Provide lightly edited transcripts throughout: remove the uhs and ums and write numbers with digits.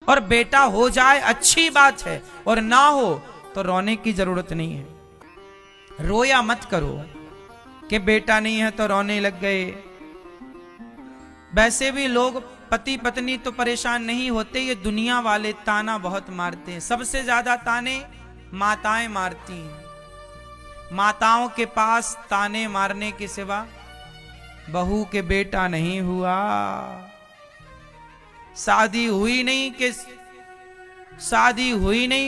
और बेटा हो जाए अच्छी बात है, और ना हो तो रोने की जरूरत नहीं है। रोया मत करो कि बेटा नहीं है तो रोने लग गए। वैसे भी लोग पति पत्नी तो परेशान नहीं होते, ये दुनिया वाले ताना बहुत मारते हैं। सबसे ज्यादा ताने माताएं मारती हैं। माताओं के पास ताने मारने के सिवा बहू के बेटा नहीं हुआ, शादी हुई नहीं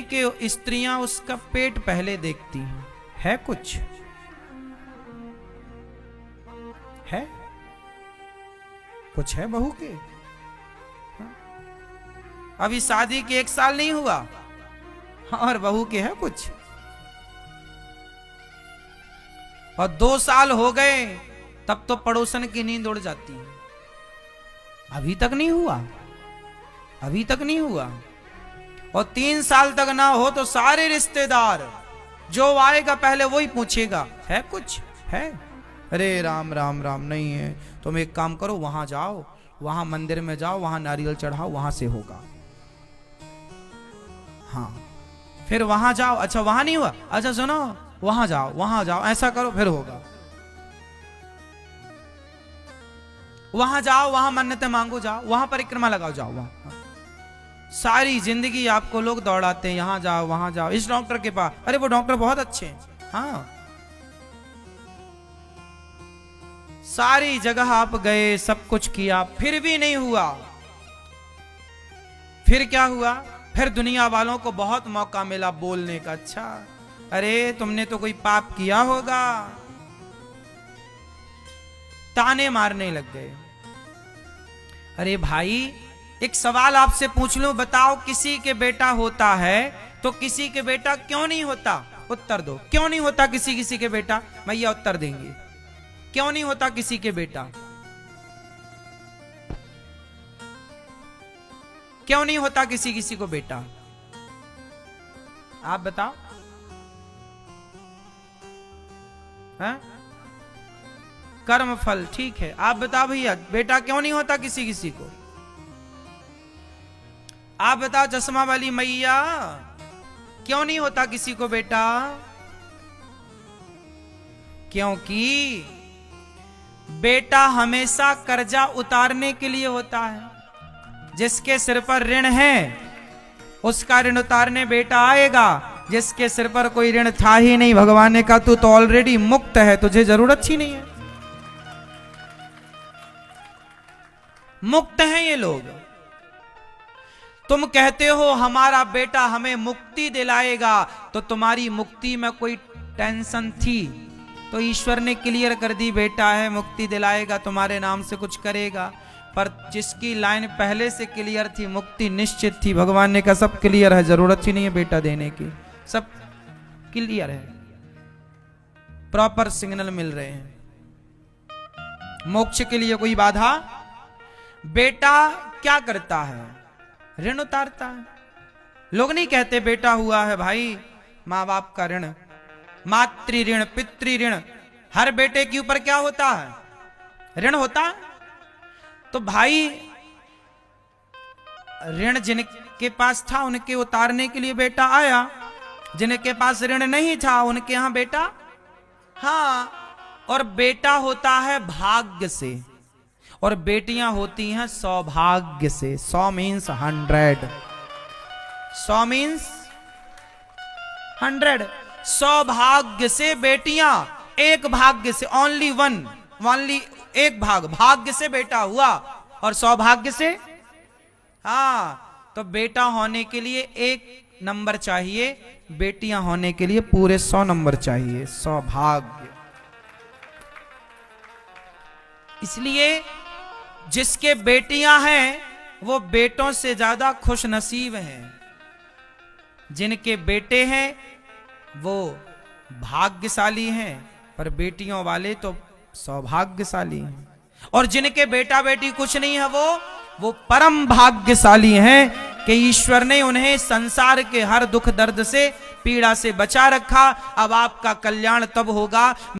कि स्त्रियां उसका पेट पहले देखती हैं। है कुछ है, कुछ है बहू के? अभी शादी के 1 साल नहीं हुआ और बहू के है कुछ, और 2 साल हो गए तब तो पड़ोसन की नींद उड़ जाती है। अभी तक नहीं हुआ। और 3 साल तक ना हो तो सारे रिश्तेदार जो आएगा पहले वही पूछेगा है कुछ है? अरे राम राम राम, नहीं है। तुम एक काम करो, वहां जाओ, वहां मंदिर में जाओ, वहां नारियल चढ़ाओ, वहां से होगा। हाँ, फिर वहां जाओ, अच्छा वहां नहीं हुआ, अच्छा सुनो, वहां जाओ, ऐसा करो फिर होगा। वहां जाओ, वहां मन्नतें मांगो, जाओ वहां परिक्रमा लगाओ, जाओ वहां। सारी जिंदगी आपको लोग दौड़ाते हैं, यहां जाओ वहां जाओ, इस डॉक्टर के पास, अरे वो डॉक्टर बहुत अच्छे हैं। हाँ, सारी जगह आप गए, सब कुछ किया, फिर भी नहीं हुआ। फिर क्या हुआ? फिर दुनिया वालों को बहुत मौका मिला बोलने का। अच्छा, अरे तुमने तो कोई पाप किया होगा। ताने मारने लग गए। अरे भाई, एक सवाल आपसे पूछ लूं, बताओ, किसी के बेटा होता है तो किसी के बेटा क्यों नहीं होता? उत्तर दो, क्यों नहीं होता किसी के बेटा? भैया उत्तर देंगे, क्यों नहीं होता किसी के बेटा? क्यों नहीं होता किसी को बेटा? आप बताओ। हैं? कर्म फल, ठीक है। आप बताओ भैया, बेटा क्यों नहीं होता किसी को? आप बताओ चश्मा वाली मैया, क्यों नहीं होता किसी को बेटा? क्योंकि बेटा हमेशा कर्जा उतारने के लिए होता है। जिसके सिर पर ऋण है उसका ऋण उतारने बेटा आएगा। जिसके सिर पर कोई ऋण था ही नहीं, भगवान ने कहा तू तो ऑलरेडी मुक्त है, तुझे जरूरत ही नहीं है। मुक्त हैं ये लोग। तुम कहते हो हमारा बेटा हमें मुक्ति दिलाएगा, तो तुम्हारी मुक्ति में कोई टेंशन थी तो ईश्वर ने क्लियर कर दी, बेटा है, मुक्ति दिलाएगा, तुम्हारे नाम से कुछ करेगा। पर जिसकी लाइन पहले से क्लियर थी, मुक्ति निश्चित थी, भगवान ने कहा सब क्लियर है, जरूरत ही नहीं है बेटा देने की, सब क्लियर है, प्रॉपर सिग्नल मिल रहे हैं। मोक्ष के लिए कोई बाधा। बेटा क्या करता है? ऋण उतारता है। लोग नहीं कहते बेटा हुआ है भाई, माँ बाप का ऋण, मातृ ऋण, पितृ ऋण, हर बेटे के ऊपर क्या होता है? ऋण होता है। तो भाई ऋण जिनके पास था उनके उतारने के लिए बेटा आया, जिनके पास ऋण नहीं था उनके यहां बेटा, हाँ, और बेटा होता है भाग्य से और बेटियां होती हैं सौभाग्य से। 100 मीन्स 100, 100 मीन्स 100। सौभाग्य से बेटियां, एक भाग्य से, ओनली वन, ओनली एक भाग्य से बेटा हुआ, और सौभाग्य से, हाँ, तो बेटा होने के लिए 1 नंबर चाहिए, बेटियां होने के लिए पूरे 100 नंबर चाहिए। सौभाग्य। इसलिए जिसके बेटियां हैं वो बेटों से ज्यादा खुश नसीब हैं। जिनके बेटे हैं वो भाग्यशाली हैं, पर बेटियों वाले तो सौभाग्यशाली हैं। और जिनके बेटा बेटी कुछ नहीं है वो परम भाग्यशाली हैं कि ईश्वर ने उन्हें संसार के हर दुख दर्द से, पीड़ा से बचा रखा। अब आपका कल्याण तब होगा